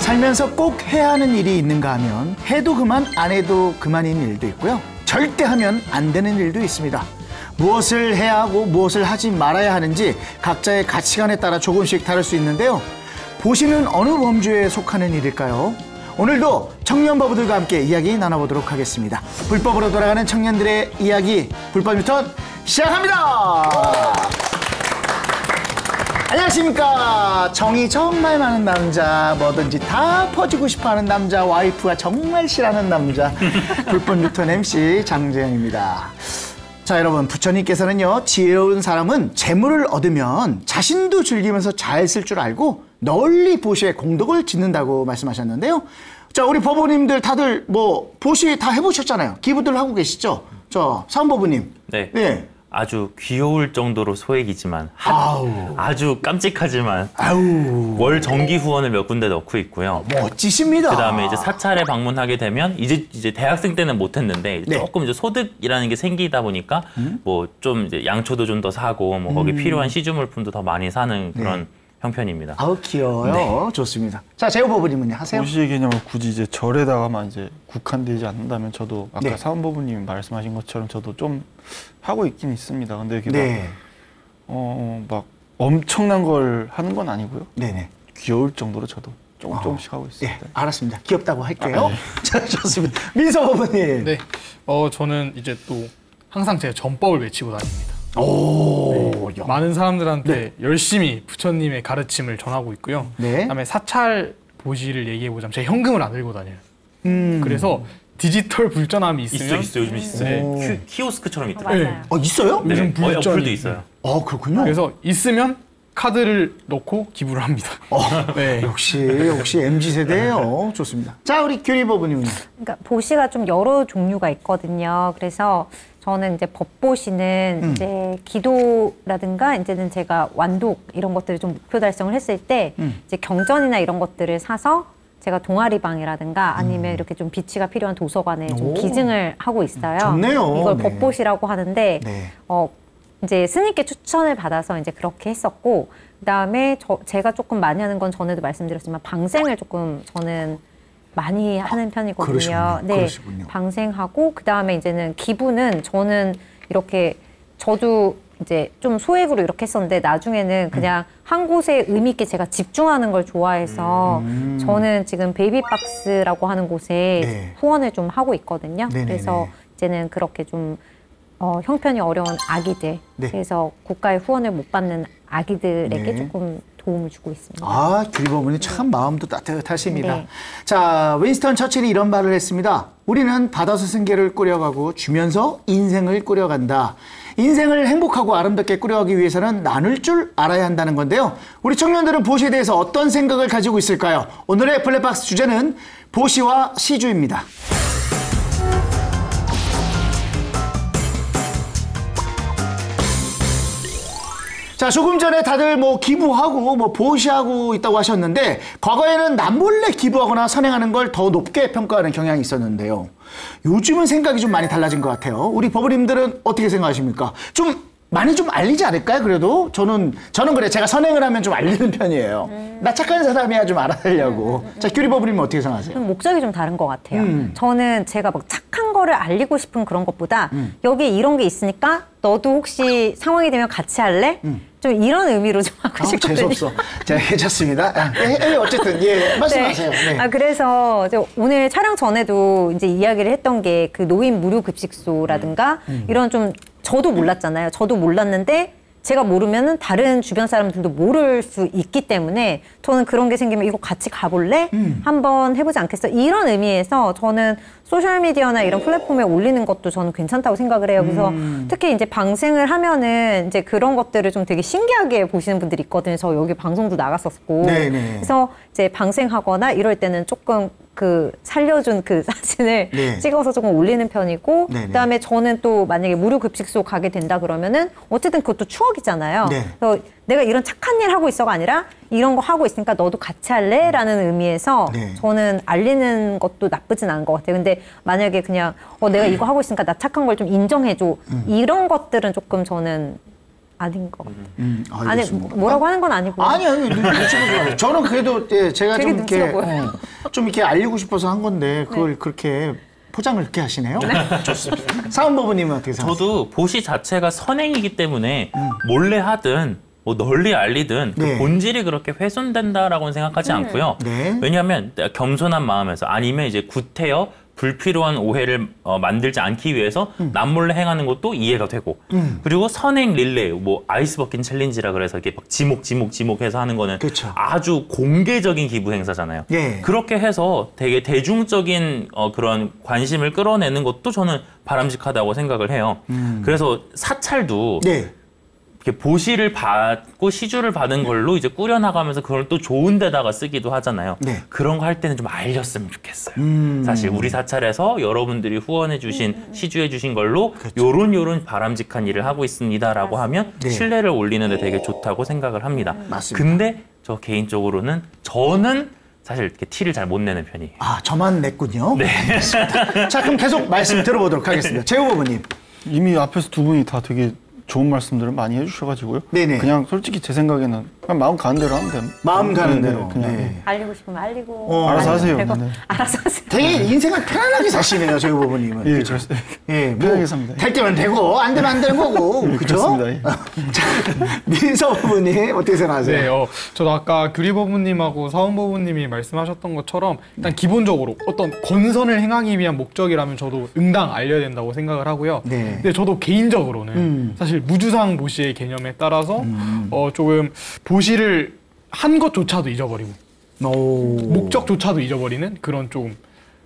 살면서 꼭 해야 하는 일이 있는가 하면 해도 그만 안 해도 그만인 일도 있고요. 절대 하면 안 되는 일도 있습니다. 무엇을 해야 하고 무엇을 하지 말아야 하는지 각자의 가치관에 따라 조금씩 다를 수 있는데요. 보시는 어느 범주에 속하는 일일까요? 오늘도 청년 바보들과 함께 이야기 나눠보도록 하겠습니다. 불법으로 돌아가는 청년들의 이야기 불법 유턴 시작합니다. 안녕하십니까. 정이 정말 많은 남자, 뭐든지 다 퍼주고 싶어하는 남자, 와이프가 정말 싫어하는 남자 불법 유턴 MC 장재영입니다. 자, 여러분, 부처님께서는요, 지혜로운 사람은 재물을 얻으면 자신도 즐기면서 잘 쓸 줄 알고 널리 보시에 공덕을 짓는다고 말씀하셨는데요. 자, 우리 법원님들 다들 뭐 보시 다 해보셨잖아요. 기부들 하고 계시죠? 저 사원법원님. 네. 네. 아주 귀여울 정도로 소액이지만 아주 깜찍하지만 월 정기 후원을 몇 군데 넣고 있고요. 멋지십니다. 그다음에 이제 사찰에 방문하게 되면 이제 대학생 때는 못했는데 네. 조금 이제 소득이라는 게 생기다 보니까 뭐 좀 이제 양초도 좀 더 사고 뭐 거기 필요한 시주물품도 더 많이 사는 그런 형편입니다. 아우 귀여워요. 네. 좋습니다. 자, 재호법원님은요 하세요? 보시의 개념을 굳이 이제 절에다가만 이제 국한되지 않는다면 저도 아까 네. 사원법원님이 말씀하신 것처럼 저도 좀 하고 있긴 있습니다. 근데 이게 네. 막 엄청난 걸 하는 건 아니고요. 네네. 귀여울 정도로 저도 조금씩 하고 있습니다. 예, 알았습니다. 귀엽다고 할게요. 네. 자, 좋습니다. 민서법원님. 네, 저는 이제 또 항상 제 전법을 외치고 다닙니다. 오, 네, 많은 사람들한테 열심히 부처님의 가르침을 전하고 있고요. 네. 그다음에 사찰 보시를 얘기해보자면 제 현금을 안 들고 다녀요. 그래서 디지털 불전함이 있으면 있어요. 요즘 있어요. 키오스크처럼 있더라고요. 네. 있어요? 네. 요즘 불전이 어플도 있어요. 그렇군요. 그래서 있으면 카드를 넣고 기부를 합니다. 네. 역시 MZ세대예요. 좋습니다. 자, 우리 규리법원님은요. 그러니까 보시가 좀 여러 종류가 있거든요. 그래서 저는 이제 법보시는 이제 기도라든가 이제는 제가 완독 이런 것들을 좀 목표 달성을 했을 때 이제 경전이나 이런 것들을 사서 제가 동아리방이라든가 아니면 이렇게 좀 비치가 필요한 도서관에 좀 기증을 하고 있어요. 좋네요. 이걸 네. 법보시라고 하는데 네. 이제 스님께 추천을 받아서 이제 그렇게 했었고, 그다음에 제가 조금 많이 하는 건 전에도 말씀드렸지만 방생을 조금 저는 많이 하는 편이거든요. 그러시군요. 네, 그러시군요. 방생하고 그다음에 이제는 기부는 저는 이렇게 저도 이제 좀 소액으로 이렇게 했었는데 나중에는 그냥 한 곳에 의미 있게 제가 집중하는 걸 좋아해서 저는 지금 베이비박스라고 하는 곳에 네. 후원을 좀 하고 있거든요. 네네네. 그래서 이제는 그렇게 좀 형편이 어려운 아기들, 네. 그래서 국가의 후원을 못 받는 아기들에게 네. 조금 도움을 주고 있습니다. 아, 규리법원이 참 마음도 따뜻하십니다. 네. 자, 윈스턴 처칠이 이런 말을 했습니다. 우리는 바다서 승계를 꾸려가고 주면서 인생을 꾸려간다. 인생을 행복하고 아름답게 꾸려가기 위해서는 나눌 줄 알아야 한다는 건데요. 우리 청년들은 보시에 대해서 어떤 생각을 가지고 있을까요? 오늘의 블랙박스 주제는 보시와 시주입니다. 자, 조금 전에 다들 뭐 기부하고 뭐 보시하고 있다고 하셨는데 과거에는 남몰래 기부하거나 선행하는 걸 더 높게 평가하는 경향이 있었는데요. 요즘은 생각이 좀 많이 달라진 것 같아요. 우리 법원님들은 어떻게 생각하십니까? 좀 많이 좀 알리지 않을까요? 그래도 저는 그래. 제가 선행을 하면 좀 알리는 편이에요. 나 착한 사람이야 좀 알아내려고. 자, 규리 법원님은 어떻게 생각하세요? 좀 목적이 좀 다른 것 같아요. 저는 제가 막 착한 거를 알리고 싶은 그런 것보다 여기 이런 게 있으니까 너도 혹시 상황이 되면 같이 할래? 좀 이런 의미로 좀 하고 싶거든요. 재수없어. 자, 괜찮습니다. 어쨌든 예, 말씀하세요. 네. 네. 그래서 이제 오늘 촬영 전에도 이제 이야기를 했던 게 그 노인 무료 급식소라든가 이런 좀 저도 몰랐잖아요. 저도 몰랐는데 제가 모르면은 다른 주변 사람들도 모를 수 있기 때문에 저는 그런 게 생기면 이거 같이 가볼래? 한번 해보지 않겠어? 이런 의미에서 저는 소셜미디어나 이런 플랫폼에 올리는 것도 저는 괜찮다고 생각을 해요. 그래서 특히 이제 방생을 하면은 이제 그런 것들을 좀 되게 신기하게 보시는 분들이 있거든요. 저 여기 방송도 나갔었고. 네네. 그래서 이제 방생하거나 이럴 때는 조금 그 살려준 그 사진을 네. 찍어서 조금 올리는 편이고, 네네. 그다음에 저는 또 만약에 무료 급식소 가게 된다 그러면은 어쨌든 그것도 추억이잖아요. 네. 그래서 내가 이런 착한 일 하고 있어가 아니라 이런 거 하고 있으니까 너도 같이 할래? 라는 의미에서 네. 저는 알리는 것도 나쁘진 않은 것 같아요. 근데 만약에 그냥 내가 이거 하고 있으니까 나 착한 걸 좀 인정해줘. 이런 것들은 조금 저는 아닌 것 같아요. 아니 알겠습니다. 뭐라고 하는 건 아니고. 아니요, 눈치가 좋아요. 저는 그래도 예, 제가 되게 좀 이렇게 눈치가 보여요. 좀 이렇게 알리고 싶어서 한 건데 그걸 그렇게 포장을 이렇게 하시네요. 좋습니다. 사은버부님은 어떻게 생각하세요? 저도 보시 자체가 선행이기 때문에 몰래 하든 뭐 널리 알리든 그 네. 본질이 그렇게 훼손된다라고는 생각하지 않고요. 네. 왜냐하면 겸손한 마음에서 아니면 이제 구태여 불필요한 오해를 만들지 않기 위해서 남몰래 행하는 것도 이해가 되고 그리고 선행 릴레이 뭐 아이스버킷 챌린지라 그래서 이렇게 막 지목해서 하는 거는 그쵸. 아주 공개적인 기부 행사잖아요. 예. 그렇게 해서 되게 대중적인 그런 관심을 끌어내는 것도 저는 바람직하다고 생각을 해요. 그래서 사찰도 네. 이렇게 보시를 받고 시주를 받은 걸로 이제 꾸려나가면서 그걸 또 좋은 데다가 쓰기도 하잖아요. 네. 그런 거 할 때는 좀 알렸으면 좋겠어요. 사실 우리 사찰에서 여러분들이 후원해 주신 시주해 주신 걸로 요런 바람직한 일을 하고 있습니다라고 하면 네. 신뢰를 올리는 데 되게 좋다고 생각을 합니다. 맞습니다. 근데 저 개인적으로는 저는 사실 이렇게 티를 잘 못 내는 편이에요. 아, 저만 냈군요. 네. 알겠습니다. 자, 그럼 계속 말씀 들어보도록 하겠습니다. 재호부님. 이미 앞에서 두 분이 다 되게 좋은 말씀들을 많이 해주셔가지고요. 네네. 그냥 솔직히 제 생각에는 그냥 마음 가는 대로 하면 됩니다. 마음 가는 네, 대로. 그냥 네. 알리고 싶으면 알리고. 알아서 아니면 하세요. 되고. 네. 알아서 하세요. 되게 인생을 편안하게 사시네요, 재호부님은. 예, 저 예, 뭐 편하게 삽니다. 될 때면 되고 안 되면 안 되는 거고, 예, 그죠? 그렇습니다. 예. 자, 민서 부부님 어떻게 생각하세요? 네, 저도 아까 규리버부님하고 사은버부님이 말씀하셨던 것처럼 일단 기본적으로 어떤 권선을 행하기 위한 목적이라면 저도 응당 알려야 된다고 생각을 하고요. 네. 근데 저도 개인적으로는 사실 무주상 보시의 개념에 따라서 조금 보시를 한 것조차도 잊어버리고 오, 목적조차도 잊어버리는 그런 좀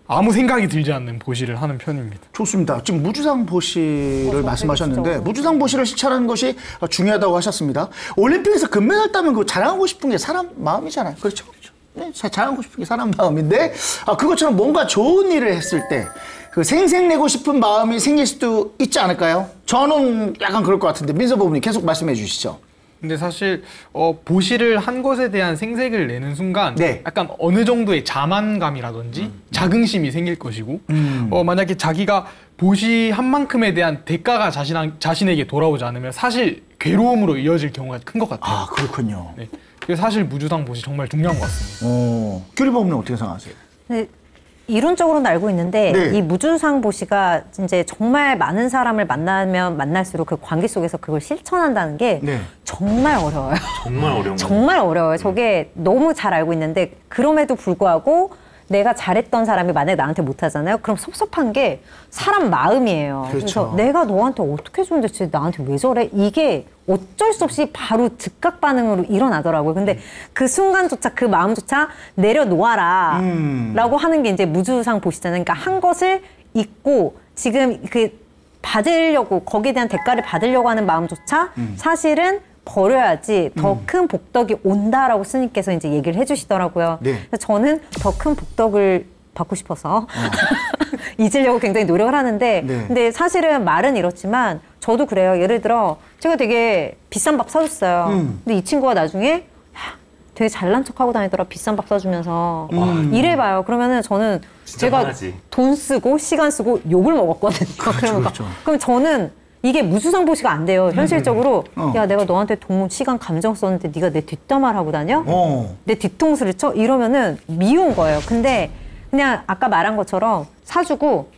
아무 생각이 들지 않는 보시를 하는 편입니다. 좋습니다. 지금 무주상 보시를 말씀하셨는데 진짜. 무주상 보시를 실천하는 것이 중요하다고 하셨습니다. 올림픽에서 금메달 따면 그 자랑하고 싶은 게 사람 마음이잖아요. 그렇죠? 네, 자랑하고 싶은 게 사람 마음인데 그것처럼 뭔가 좋은 일을 했을 때 그 생색내고 싶은 마음이 생길 수도 있지 않을까요? 저는 약간 그럴 것 같은데 민서 부부님 계속 말씀해 주시죠. 근데 사실 보시를 한 것에 대한 생색을 내는 순간 네. 약간 어느 정도의 자만감이라든지 자긍심이 생길 것이고 만약에 자기가 보시 한 만큼에 대한 대가가 자신에게 돌아오지 않으면 사실 괴로움으로 이어질 경우가 큰 것 같아요. 아, 그렇군요. 네. 그래서 사실 무주상 보시 정말 중요한 것 같습니다. 규리 부부님 어떻게 생각하세요? 네, 이론적으로는 알고 있는데 네. 이 무주상 보시가 이제 정말 많은 사람을 만나면 만날수록 그 관계 속에서 그걸 실천한다는 게 네. 정말 어려워요. 정말 어려운 거예요. 정말 어려워요. 저게 너무 잘 알고 있는데 그럼에도 불구하고 내가 잘했던 사람이 만약에 나한테 못하잖아요. 그럼 섭섭한 게 사람 마음이에요. 그렇죠. 그래서 내가 너한테 어떻게 해줬는데 쟤 나한테 왜 저래? 이게 어쩔 수 없이 바로 즉각 반응으로 일어나더라고요. 근데 그 순간조차 그 마음조차 내려놓아라 라고 하는 게 이제 무주상 보시잖아요. 그러니까 한 것을 잊고 지금 그 받으려고 거기에 대한 대가를 받으려고 하는 마음조차 사실은 버려야지 더 큰 복덕이 온다라고 스님께서 이제 얘기를 해주시더라고요. 네. 그래서 저는 더 큰 복덕을 받고 싶어서 잊으려고 굉장히 노력을 하는데 네. 근데 사실은 말은 이렇지만 저도 그래요. 예를 들어 제가 되게 비싼 밥 사줬어요. 근데 이 친구가 나중에 되게 잘난 척하고 다니더라. 비싼 밥 사주면서 이래봐요. 그러면은 저는 제가 화나지. 돈 쓰고 시간 쓰고 욕을 먹었거든요. 그렇죠. 그럼 저는 이게 무주상 보시가 안 돼요. 현실적으로 야 내가 너한테 돈, 시간, 감정 썼는데 네가 내 뒷담화를 하고 다녀? 내 뒤통수를 쳐? 이러면은 미운 거예요. 근데 그냥 아까 말한 것처럼 사주고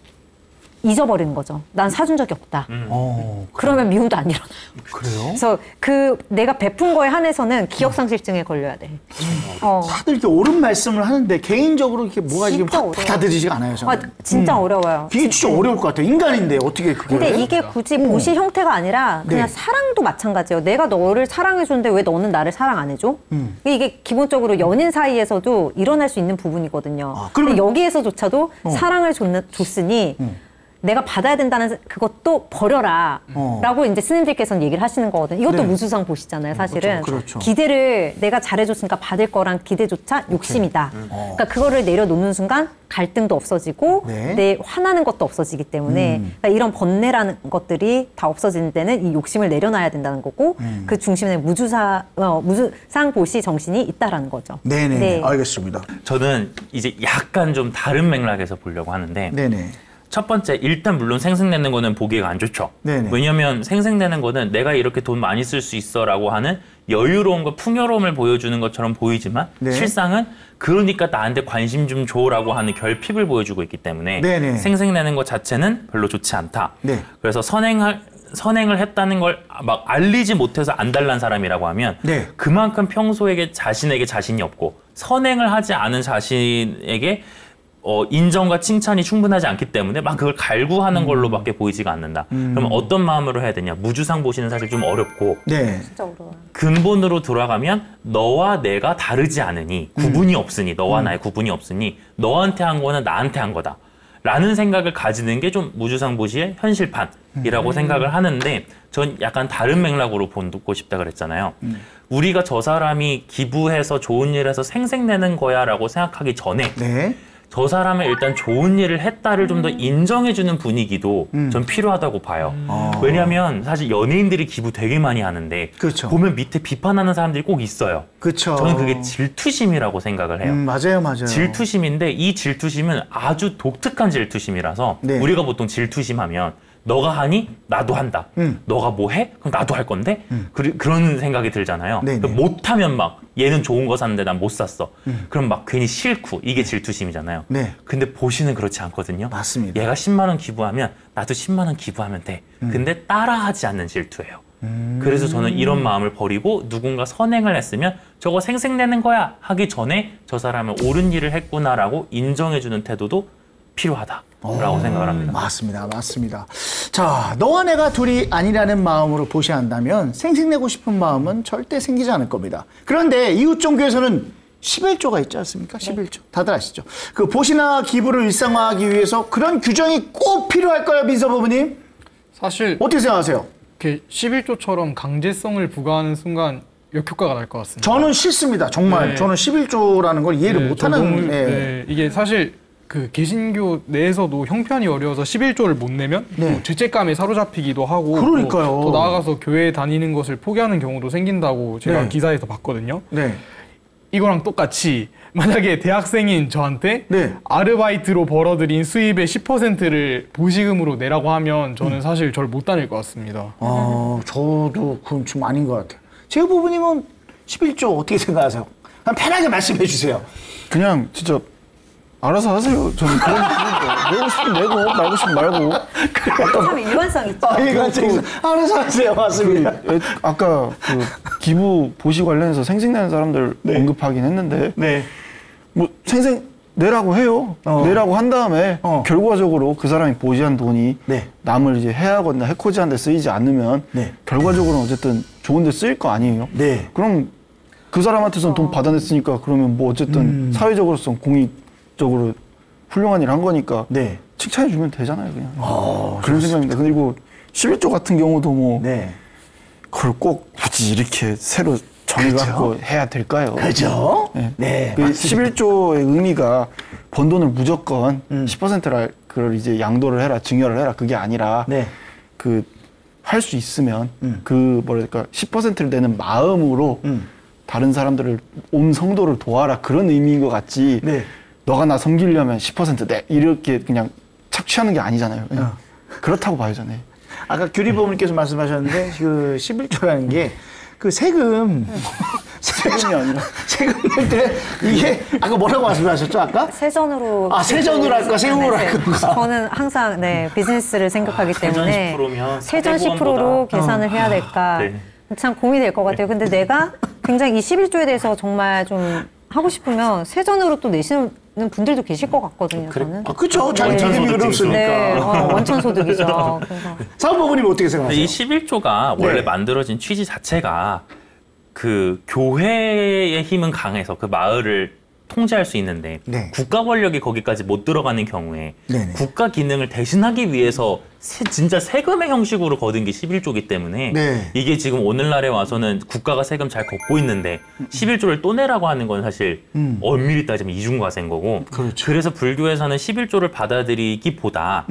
잊어버리는 거죠. 난 사준 적이 없다. 그러면 미움도 안 일어나요. 그래요? 그래서 그 내가 베푼 거에 한해서는 기억상실증에 걸려야 돼. 다들 이렇게 옳은 말씀을 하는데 개인적으로 이렇게 뭐가 지금 진짜 확 어려워요. 받아들이지가 않아요. 저는. 진짜 어려워요. 이게 진짜 어려울 것 같아요. 인간인데 어떻게 그게? 근데 이게 굳이 보시 형태가 아니라 그냥 네. 사랑도 마찬가지예요. 내가 너를 사랑해주는데 왜 너는 나를 사랑 안 해줘? 이게 기본적으로 연인 사이에서도 일어날 수 있는 부분이거든요. 그러면- 근데 여기에서조차도 사랑을 줬으니 내가 받아야 된다는 그것도 버려라 라고 이제 스님들께서는 얘기를 하시는 거거든요. 이것도 네. 무주상 보시잖아요, 사실은. 그렇죠. 기대를 내가 잘해줬으니까 받을 거란 기대조차 욕심이다. 그러니까 그거를 내려놓는 순간 갈등도 없어지고 네. 내 화나는 것도 없어지기 때문에 그러니까 이런 번뇌라는 것들이 다 없어지는 데는 이 욕심을 내려놔야 된다는 거고 그 중심에 무주상 보시 정신이 있다라는 거죠. 네네. 네. 알겠습니다. 저는 이제 약간 좀 다른 맥락에서 보려고 하는데 네네. 첫 번째, 일단 물론 생색내는 거는 보기가 안 좋죠. 네네. 왜냐면 생색내는 거는 내가 이렇게 돈 많이 쓸 수 있어라고 하는 여유로움과 풍요로움을 보여주는 것처럼 보이지만 네. 실상은 그러니까 나한테 관심 좀 줘라고 하는 결핍을 보여주고 있기 때문에 네네. 생색내는 것 자체는 별로 좋지 않다. 네. 그래서 선행을 했다는 걸 막 알리지 못해서 안달난 사람이라고 하면 네. 그만큼 평소에게 자신에게 자신이 없고 선행을 하지 않은 자신에게 인정과 칭찬이 충분하지 않기 때문에 막 그걸 갈구하는 걸로밖에 보이지가 않는다. 그럼 어떤 마음으로 해야 되냐? 무주상보시는 사실 좀 어렵고 네. 진짜 어려워요. 근본으로 돌아가면 너와 내가 다르지 않으니 구분이 없으니 너와 나의 구분이 없으니 너한테 한 거는 나한테 한 거다. 라는 생각을 가지는 게 좀 무주상보시의 현실판이라고 생각을 하는데 전 약간 다른 맥락으로 보고 싶다 그랬잖아요. 우리가 저 사람이 기부해서 좋은 일 해서 생색내는 거야 라고 생각하기 전에 네. 저 사람은 일단 좋은 일을 했다를 좀 더 인정해주는 분위기도 전 필요하다고 봐요. 왜냐하면 사실 연예인들이 기부 되게 많이 하는데 그렇죠. 보면 밑에 비판하는 사람들이 꼭 있어요. 그렇죠. 저는 그게 질투심이라고 생각을 해요. 맞아요, 맞아요. 질투심인데 이 질투심은 아주 독특한 질투심이라서 네. 우리가 보통 질투심하면 너가 하니 나도 한다. 너가 뭐 해? 그럼 나도 할 건데? 그런 생각이 들잖아요. 네네. 그럼 못하면 막 얘는 좋은 거 샀는데 난 못 샀어. 그럼 막 괜히 싫고 이게 질투심이잖아요. 네. 근데 보시는 그렇지 않거든요. 맞습니다. 얘가 10만 원 기부하면 나도 10만 원 기부하면 돼. 근데 따라하지 않는 질투예요. 그래서 저는 이런 마음을 버리고 누군가 선행을 했으면 저거 생색내는 거야 하기 전에 저 사람은 옳은 일을 했구나라고 인정해주는 태도도 필요하다라고 생각을 합니다. 맞습니다. 맞습니다. 자, 너와 내가 둘이 아니라는 마음으로 보시한다면 생색내고 싶은 마음은 절대 생기지 않을 겁니다. 그런데 이웃종교에서는 11조가 있지 않습니까? 11조. 다들 아시죠? 그 보시나 기부를 일상화하기 위해서 그런 규정이 꼭 필요할까요, 민서부부님? 사실 어떻게 생각하세요? 이렇게 11조처럼 강제성을 부과하는 순간 역효과가 날 것 같습니다. 저는 싫습니다. 정말. 네. 저는 11조라는 걸 이해를 네, 못하는. 저 너무, 예. 네, 이게 사실 그 개신교 내에서도 형편이 어려워서 11조를 못 내면 네. 또 죄책감에 사로잡히기도 하고 그러니까요. 또 나아가서 교회에 다니는 것을 포기하는 경우도 생긴다고 제가 네. 기사에서 봤거든요. 네. 이거랑 똑같이 만약에 대학생인 저한테 네. 아르바이트로 벌어들인 수입의 10%를 보시금으로 내라고 하면 저는 사실 절 못 다닐 것 같습니다. 저도 그건 좀 아닌 것 같아요. 제가 부부님은 11조 어떻게 생각하세요? 그냥 편하게 말씀해 주세요. 그냥 진짜 알아서 하세요. 저는 그런 분인데 내고 싶으면 내고 말고 싶으면 말고. 참 일관성 있죠. 이거 알아서 하세요. 맞습니다. 아까 그 기부 보시 관련해서 생색내는 사람들 언급하긴 했는데 네. 뭐 생색 내라고 해요. 내라고 한 다음에 결과적으로 그 사람이 보시한 돈이 네. 남을 이제 해하거나 해코지한 데 쓰이지 않으면 네. 결과적으로는 어쨌든 좋은 데 쓰일 거 아니에요. 네. 그럼 그 사람한테서는 돈 받아냈으니까 그러면 뭐 어쨌든 사회적으로서 공익적으로 훌륭한 일 한 거니까 네. 칭찬해 주면 되잖아요, 그냥. 그런 생각입니다. 그리고 11조 같은 경우도 뭐 네. 그걸 꼭 굳이 이렇게 새로 정해갖고 해야 될까요? 그죠? 네. 네. 그 맞습니다. 11조의 의미가 번 돈을 무조건 10%를 그걸 이제 양도를 해라, 증여를 해라 그게 아니라 네. 그 할 수 있으면 그 뭐랄까 10%를 내는 마음으로 다른 사람들을 온 성도를 도와라 그런 의미인 것 같지. 네. 너가 나 섬기려면 10% 내 이렇게 그냥 착취하는 게 아니잖아요. 그냥. 그렇다고 봐요, 저는. 아까 규리부모님께서 말씀하셨는데 그 11조라는 게 그 세금이 아니라 세금 낼 때 이게 아까 뭐라고 말씀하셨죠? 아까? 세전으로 세전으로 할까? 세금으로 할 건가? 저는 항상 비즈니스를 생각하기 때문에 10%면 세전 10%로 계산을 해야 될까 네. 참 고민이 될 것 같아요. 근데 내가 굉장히 이 11조에 대해서 정말 좀 하고 싶으면 세전으로 또 내시는 분들도 계실 것 같거든요. 저는. 그렇죠. 자기 기름이 그렇습니까? 네, 원천 소득이죠. 그래서 사업부모님 어떻게 생각하세요? 이 11조가 원래 네. 만들어진 취지 자체가 그 교회의 힘은 강해서 그 마을을 통제할 수 있는데 네. 국가 권력이 거기까지 못 들어가는 경우에 네네. 국가 기능을 대신하기 위해서 진짜 세금의 형식으로 거둔 게 11조이기 때문에 네. 이게 지금 오늘날에 와서는 국가가 세금 잘 걷고 있는데 11조를 또 내라고 하는 건 사실 엄밀히 따지면 이중과세인 거고 그렇죠. 그래서 불교에서는 11조를 받아들이기보다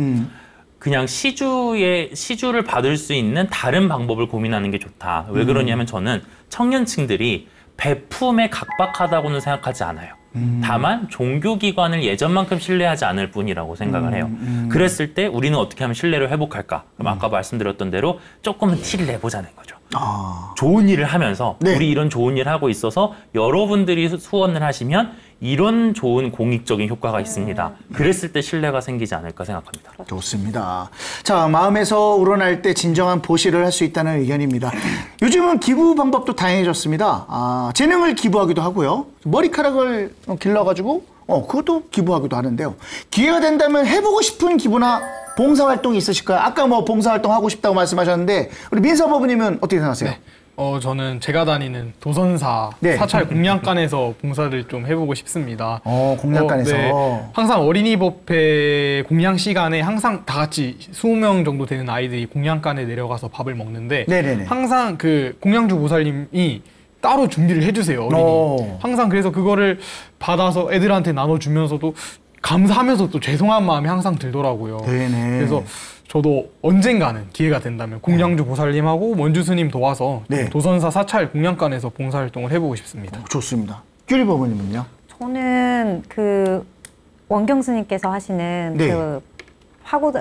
그냥 시주를 받을 수 있는 다른 방법을 고민하는 게 좋다. 왜 그러냐면 저는 청년층들이 베품에 각박하다고는 생각하지 않아요. 다만 종교기관을 예전만큼 신뢰하지 않을 뿐이라고 생각을 해요. 그랬을 때 우리는 어떻게 하면 신뢰를 회복할까? 그럼 아까 말씀드렸던 대로 조금은 티를 내보자는 거죠. 좋은 일을 하면서 네. 우리 이런 좋은 일 하고 있어서 여러분들이 후원을 하시면 이런 좋은 공익적인 효과가 있습니다. 그랬을 때 신뢰가 생기지 않을까 생각합니다. 좋습니다. 자, 마음에서 우러날 때 진정한 보시를 할 수 있다는 의견입니다. 요즘은 기부 방법도 다양해졌습니다. 재능을 기부하기도 하고요. 머리카락을 길러가지고 그것도 기부하기도 하는데요. 기회가 된다면 해보고 싶은 기부나 봉사활동이 있으실까요? 아까 뭐 봉사활동 하고 싶다고 말씀하셨는데 우리 민서법님은 어떻게 생각하세요? 네. 저는 제가 다니는 도선사 네. 사찰 공양관에서 봉사를 좀 해보고 싶습니다. 공양관에서. 항상 어린이법회 공양 시간에 항상 다 같이 20명 정도 되는 아이들이 공양관에 내려가서 밥을 먹는데 네네네. 항상 그 공양주 보살님이 따로 준비를 해주세요, 어린이. 항상 그래서 그거를 받아서 애들한테 나눠주면서도 감사하면서 또 죄송한 마음이 항상 들더라고요. 네네. 그래서 저도 언젠가는 기회가 된다면 공양주 보살님하고 원주 스님 도와서 네. 도선사 사찰 공양관에서 봉사활동을 해보고 싶습니다. 좋습니다. 규리 법원님은요? 저는 그 원경 스님께서 하시는 네.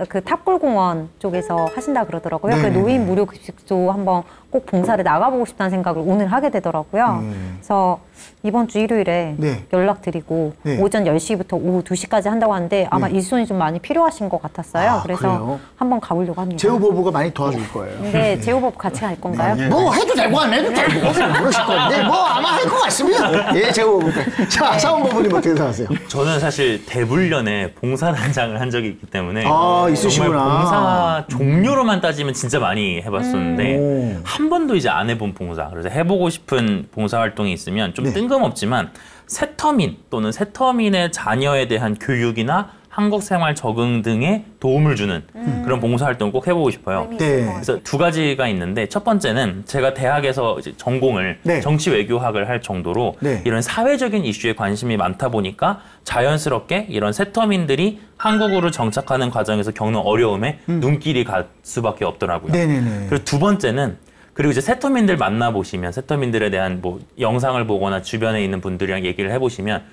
그 탑골공원 쪽에서 하신다 그러더라고요. 네, 그 네, 노인 네. 무료 급식소 한번 꼭 봉사를 나가보고 싶다는 생각을 오늘 하게 되더라고요. 그래서 이번 주 일요일에 네. 연락드리고 네. 오전 10시부터 오후 2시까지 한다고 하는데 아마 네. 일손이 좀 많이 필요하신 것 같았어요. 그래서 그래요? 한번 가보려고 합니다. 제후보부가 많이 도와줄 거예요. 근데 제후법 같이 갈 건가요? 뭐 해도 되고 안 해도 되고 모르실 건데 뭐 아마 할 것 같습니다. 예, 제후보부. 자, 사원법원님 어떻게 생각하세요? 저는 사실 대불련에 봉사단장을 한 적이 있기 때문에 있으시구나. 정말 봉사 종류로만 따지면 진짜 많이 해봤었는데 한 번도 이제 안 해본 봉사, 그래서 해보고 싶은 봉사활동이 있으면 좀 네. 뜬금없지만 새터민 또는 새터민의 자녀에 대한 교육이나 한국 생활 적응 등에 도움을 주는 그런 봉사활동을 꼭 해보고 싶어요. 네. 그래서 두 가지가 있는데 첫 번째는 제가 대학에서 이제 전공을 네. 정치 외교학을 할 정도로 네. 이런 사회적인 이슈에 관심이 많다 보니까 자연스럽게 이런 새터민들이 한국으로 정착하는 과정에서 겪는 어려움에 눈길이 갈 수밖에 없더라고요. 네네네. 그리고 두 번째는 그리고 이제 새터민들 만나보시면 새터민들에 대한 뭐 영상을 보거나 주변에 있는 분들이랑 얘기를 해보시면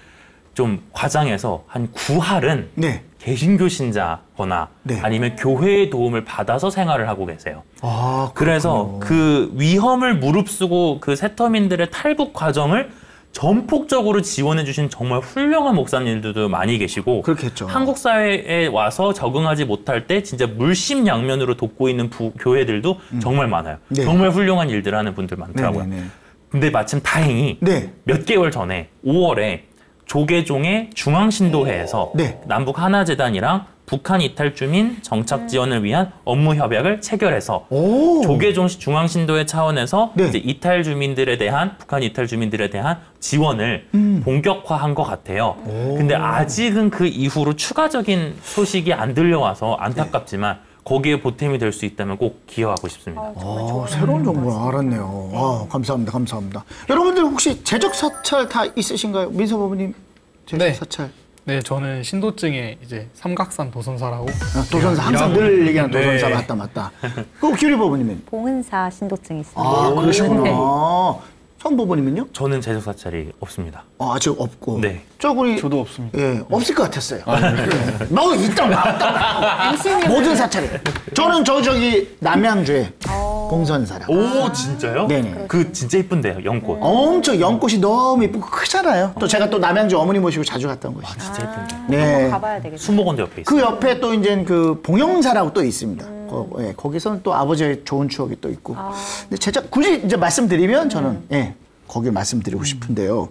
좀 과장해서 한 9할은 네. 개신교 신자거나 네. 아니면 교회의 도움을 받아서 생활을 하고 계세요. 그래서 그렇군요. 그 위험을 무릅쓰고 그 새터민들의 탈북 과정을 전폭적으로 지원해 주신 정말 훌륭한 목사님들도 많이 계시고 그렇겠죠. 한국 사회에 와서 적응하지 못할 때 진짜 물심양면으로 돕고 있는 교회들도 정말 많아요. 네. 정말 훌륭한 일들 하는 분들 많더라고요. 네네네. 근데 마침 다행히 네. 몇 개월 전에 5월에 조계종의 중앙신도회에서 네. 남북 하나재단이랑 북한 이탈 주민 정착 지원을 위한 업무 협약을 체결해서 오. 조계종 중앙신도회 차원에서 네. 이제 이탈 주민들에 대한 북한 이탈 주민들에 대한 지원을 본격화한 것 같아요. 근데 아직은 그 이후로 추가적인 소식이 안 들려와서 안타깝지만 거기에 보탬이 될 수 있다면 꼭 기여하고 싶습니다. 새로운 정보를 알았네요. 감사합니다. 감사합니다. 여러분들 혹시 재적 사찰 다 있으신가요? 민서법님 재적 네. 사찰. 네, 저는 신도증에 이제 삼각산 도선사라고 도선사 항상 일하고 늘 얘기하는 있는데 도선사 맞다. 그 규리 법원님은? 봉은사 신도증이 있습니다. 그러시구나. 네. 성 법원님은요? 저는 재적 사찰이 없습니다. 아직 없고. 네. 저 우리 저도 없습니다. 예, 없을 것 같았어요. 너 있다. 모든 사찰에. 저는 저기 남양주에 봉선사라고. 오 진짜요? 네네. 그 진짜 이쁜데요, 연꽃. 엄청 연꽃이 너무 예쁘고 크잖아요. 또 제가 또 남양주 어머니 모시고 자주 갔던 곳이. 진짜 이쁜데. 네. 가봐야 되겠네요. 수목원도 옆에 있어요. 그 옆에 또 이제 그 봉영사라고 또 있습니다. 거기서는 또 아버지의 좋은 추억이 또 있고. 근데 제가 굳이 이제 말씀드리면 저는 거기 말씀드리고 싶은데요.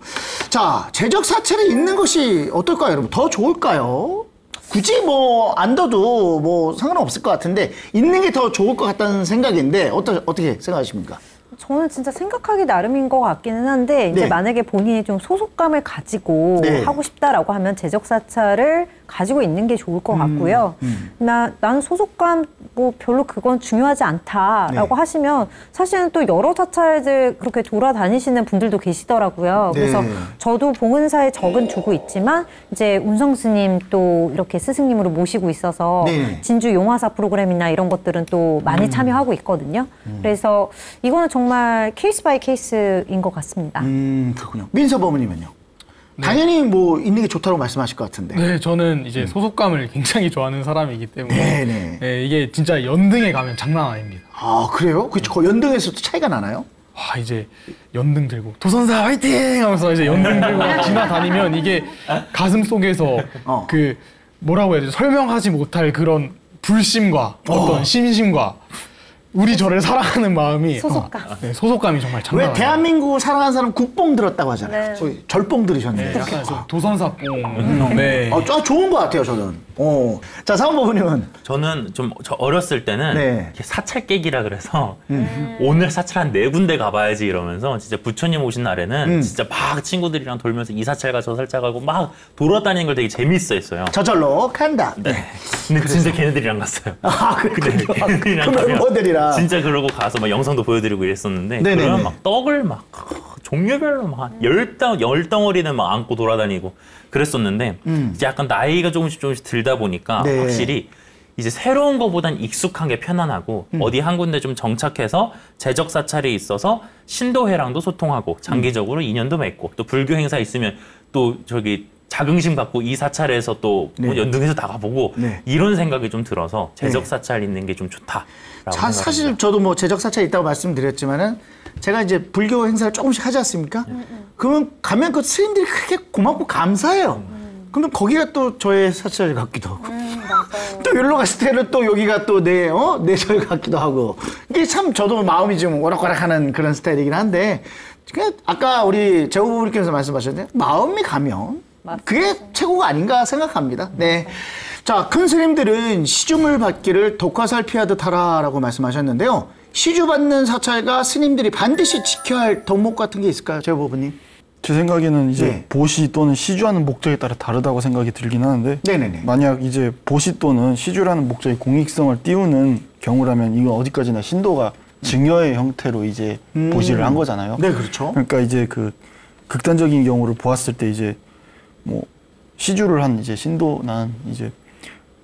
자, 재적 사찰이 있는 것이 어떨까요, 여러분? 더 좋을까요? 굳이 뭐 안 둬도 뭐 상관없을 것 같은데 있는 게 더 좋을 것 같다는 생각인데 어떻게 생각하십니까? 저는 진짜 생각하기 나름인 것 같기는 한데 이제 네. 만약에 본인이 좀 소속감을 가지고 네. 하고 싶다라고 하면 재적 사찰을 가지고 있는 게 좋을 것 같고요. 나는 소속감 뭐 별로 그건 중요하지 않다라고 네. 하시면 사실은 또 여러 사찰들 그렇게 돌아다니시는 분들도 계시더라고요. 네. 그래서 저도 봉은사에 적은 두고 있지만 이제 운성 스님 또 이렇게 스승님으로 모시고 있어서 네. 진주 용화사 프로그램이나 이런 것들은 또 많이 참여하고 있거든요. 그래서 이거는 정말 케이스 바이 케이스인 것 같습니다. 그렇군요. 민서 법원님은요? 당연히 뭐 있는 게 좋다고 말씀하실 것 같은데. 네, 저는 이제 소속감을 굉장히 좋아하는 사람이기 때문에 네네. 네, 이게 진짜 연등에 가면 장난 아닙니다. 아 그래요? 그 연등에서도 차이가 나나요? 이제 연등 들고 도선사 화이팅 하면서 이제 연등 들고 지나다니면 이게 가슴 속에서 그 뭐라고 해야 되죠? 설명하지 못할 그런 불심과 어떤 심심과 우리 저를 사랑하는 마음이 소속감. 네, 소속감이 정말 장난 왜 아니에요. 대한민국을 사랑하는 사람 국뽕 들었다고 하잖아요. 네. 소위 절뽕 들으셨네요. 네, 약간 좀 도선사뽕. 네. 좋은 것 같아요, 저는. 자, 사원부부님은? 저는 저 어렸을 때는 네. 이렇게 사찰 깨기라 그래서 오늘 사찰 한 4군데 가봐야지 이러면서 진짜 부처님 오신 날에는 진짜 막 친구들이랑 돌면서 이 사찰 가 저 사찰 가고 막 돌아다니는 걸 되게 재밌어 했어요. 저절로 간다. 네. 근데 진짜 걔네들이랑 갔어요. 그래요? 걔네들이랑 그 멤버들이랑. 진짜 그러고 가서 막 영상도 보여드리고 이랬었는데 네네네. 그러면 막 떡을 막 종류별로 막 열 덩어리는 막 안고 돌아다니고 그랬었는데 이제 약간 나이가 조금씩 들다 보니까 네. 확실히 이제 새로운 거보단 익숙한 게 편안하고 어디 한 군데 좀 정착해서 재적 사찰이 있어서 신도회랑도 소통하고 장기적으로 인연도 맺고 또 불교 행사 있으면 또 저기 자긍심 갖고 이 사찰에서 또 네. 연등에서 나가보고 네. 이런 생각이 좀 들어서 재적 사찰 있는 게 좀 좋다라고 생각합니다. 사실 저도 뭐 재적 사찰이 있다고 말씀드렸지만은 제가 이제 불교 행사를 조금씩 하지 않습니까? 그러면 가면 그 스님들이 크게 고맙고 감사해요. 그러면 거기가 또 저의 사찰 같기도 하고 또 여기로 갔을 때는 또 여기가 또 내 절 같기도 하고 이게 참 저도 마음이 좀 오락가락하는 그런 스타일이긴 한데 그냥 아까 우리 제후부님께서 말씀하셨는데 마음이 가면 그게 최고가 아닌가 생각합니다. 네. 자, 큰 스님들은 시주물 받기를 독화살 피하듯 하라라고 말씀하셨는데요. 시주 받는 사찰과 스님들이 반드시 지켜야 할 덕목 같은 게 있을까요, 제후부님? 제 생각에는 이제 네. 보시 또는 시주하는 목적에 따라 다르다고 생각이 들긴 하는데 네네네. 만약 이제 보시 또는 시주라는 목적의 공익성을 띄우는 경우라면 이건 어디까지나 신도가 증여의 형태로 이제 보시를 한 거잖아요. 네, 그렇죠. 그러니까 이제 그 극단적인 경우를 보았을 때 이제 뭐 시주를 한 이제 신도난 이제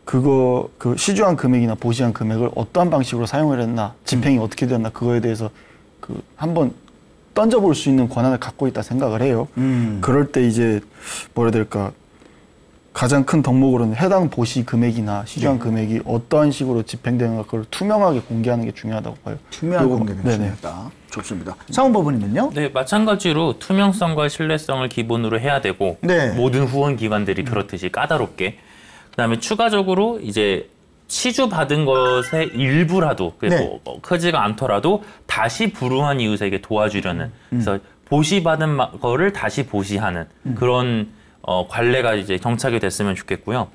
그 시주한 금액이나 보시한 금액을 어떠한 방식으로 사용을 했나 집행이 어떻게 됐나 그거에 대해서 그 한번 던져볼 수 있는 권한을 갖고 있다 생각을 해요. 그럴 때 이제 뭐라 해야 될까 가장 큰 덕목으로는 해당 보시 금액이나 시주한 금액이 어떠한 식으로 집행되는가 그걸 투명하게 공개하는 게 중요하다고 봐요. 투명한 공개가 네네. 중요하다. 좋습니다. 상원법원님은요? 네, 마찬가지로 투명성과 신뢰성을 기본으로 해야 되고 네. 모든 후원 기관들이 그렇듯이 까다롭게 그다음에 추가적으로 이제 시주 받은 것의 일부라도 네. 크지가 않더라도 다시 불우한 이웃에게 도와주려는 그래서 보시 받은 거를 다시 보시하는 그런 관례가 이제 정착이 됐으면 좋겠고요.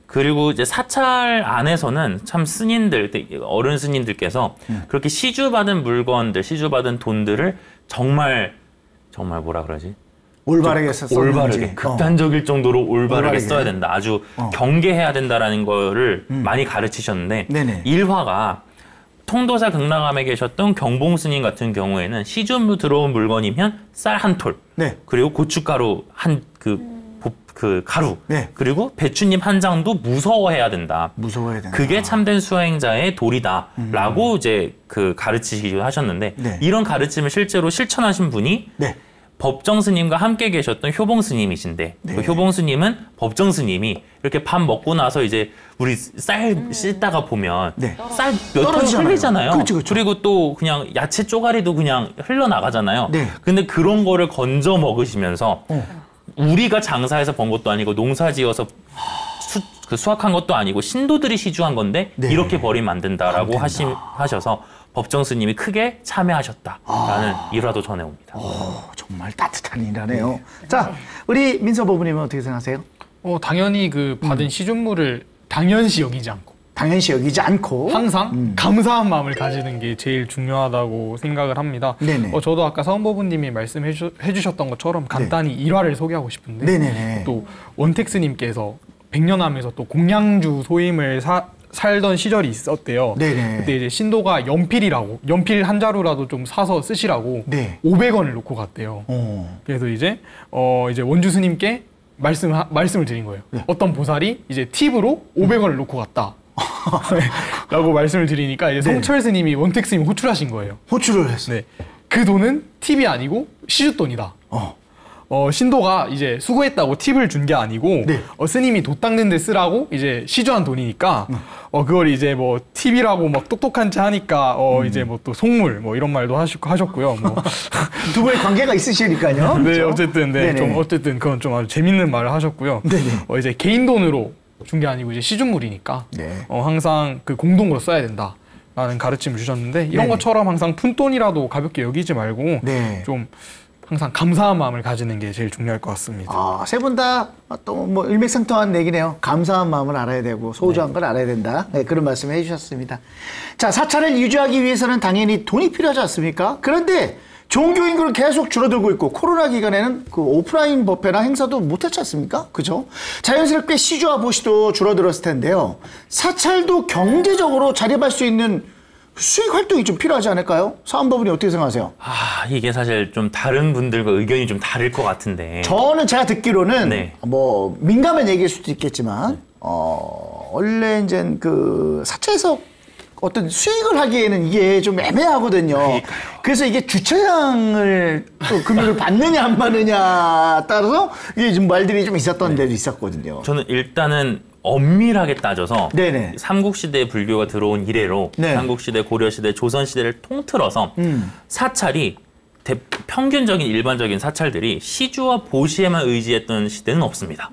그리고 이제 사찰 안에서는 참 스님들, 어른 스님들께서 그렇게 시주받은 물건들, 시주받은 돈들을 정말 뭐라 그러지? 올바르게 썼는지. 올바르게, 극단적일 정도로 올바르게 써야 된다. 아주 경계해야 된다라는 거를 많이 가르치셨는데 네네. 일화가 통도사 극락암에 계셨던 경봉 스님 같은 경우에는 시주 들어온 물건이면 쌀 한 톨, 네. 그리고 고춧가루 그 가루, 네. 그리고 배추잎 한 장도 무서워해야 된다. 무서워야 된다. 그게 참된 수행자의 도리다라고 이제 그 가르치기도 하셨는데 네. 이런 가르침을 실제로 실천하신 분이 네. 법정 스님과 함께 계셨던 효봉 스님이신데 네. 그 효봉 스님은 법정 스님이 이렇게 밥 먹고 나서 이제 우리 쌀 씻다가 보면 네. 쌀 몇 톨 떨어지잖아요. 흘리잖아요. 그렇죠, 그렇죠. 그리고 또 그냥 야채 쪼가리도 그냥 흘러나가잖아요. 네. 근데 그런 거를 건져 먹으시면서 우리가 장사해서 번 것도 아니고 농사지어서 수확한 것도 아니고 신도들이 시주한 건데 네. 이렇게 버리면 안 된다라고 하셔서 법정 스님이 크게 참여하셨다라는 일화도 전해옵니다. 정말 따뜻한 일하네요. 자, 우리 민서법원님은 어떻게 생각하세요? 당연히 그 받은 시중물을 당연시 여기지 않고 당연시 여기지 않고 항상 감사한 마음을 가지는 게 제일 중요하다고 생각을 합니다. 네네. 저도 아까 사원법원님이 말씀해 주셨던 것처럼 간단히 일화를 소개하고 싶은데 네네네. 또 원택스님께서 백년암에서 또 공양주 소임을 살던 시절이 있었대요. 네네. 그때 이제 신도가 연필 한 자루라도 좀 사서 쓰시라고 네. 500원을 놓고 갔대요. 그래서 이제 원주 스님께 말씀을 드린 거예요. 네. 어떤 보살이 이제 팁으로 500원을 놓고 갔다. 라고 말씀을 드리니까 이제 성철 스님이 원택 스님이 호출하신 거예요. 호출을 했어요. 네. 그 돈은 팁이 아니고 시주돈이다. 신도가 이제 수고했다고 팁을 준 게 아니고 네. 스님이 돛 닦는 데 쓰라고 이제 시주한 돈이니까 그걸 이제 뭐 팁이라고 막 똑똑한 체 하니까 이제 뭐 또 속물 뭐 이런 말도 하셨고요. 뭐 두 분의 관계가 있으시니까요. 네, 그렇죠? 어쨌든 네네. 좀 어쨌든 그건 좀 아주 재밌는 말을 하셨고요. 네네. 이제 개인 돈으로 준 게 아니고 이제 시중물이니까 네. 항상 그 공동으로 써야 된다라는 가르침을 주셨는데 이런 네네. 것처럼 항상 푼돈이라도 가볍게 여기지 말고 네. 좀 항상 감사한 마음을 가지는 게 제일 중요할 것 같습니다. 세 분 다 또 뭐 일맥상통한 얘기네요. 감사한 마음을 알아야 되고 소중한 걸 알아야 된다. 네, 그런 말씀 해주셨습니다. 자, 사찰을 유지하기 위해서는 당연히 돈이 필요하지 않습니까? 그런데 종교 인구는 계속 줄어들고 있고 코로나 기간에는 그 오프라인 법회나 행사도 못했지 않습니까? 그죠? 자연스럽게 시주와 보시도 줄어들었을 텐데요. 사찰도 경제적으로 자립할 수 있는 수익 활동이 좀 필요하지 않을까요? 사원법인이 어떻게 생각하세요? 이게 사실 좀 다른 분들과 의견이 좀 다를 것 같은데. 저는 제가 듣기로는 네. 뭐 민감한 얘기일 수도 있겠지만 원래 이제 그 사찰에서 어떤 수익을 하기에는 이게 좀 애매하거든요. 그래서 이게 주차장을 또 금액을 받느냐 안 받느냐 따라서 이게 좀 말들이 좀 있었던 데도 있었거든요. 저는 일단은 엄밀하게 따져서 네네. 삼국시대 불교가 들어온 이래로 네. 삼국시대, 고려시대, 조선시대를 통틀어서 사찰이 평균적인 일반적인 사찰들이 시주와 보시에만 의지했던 시대는 없습니다.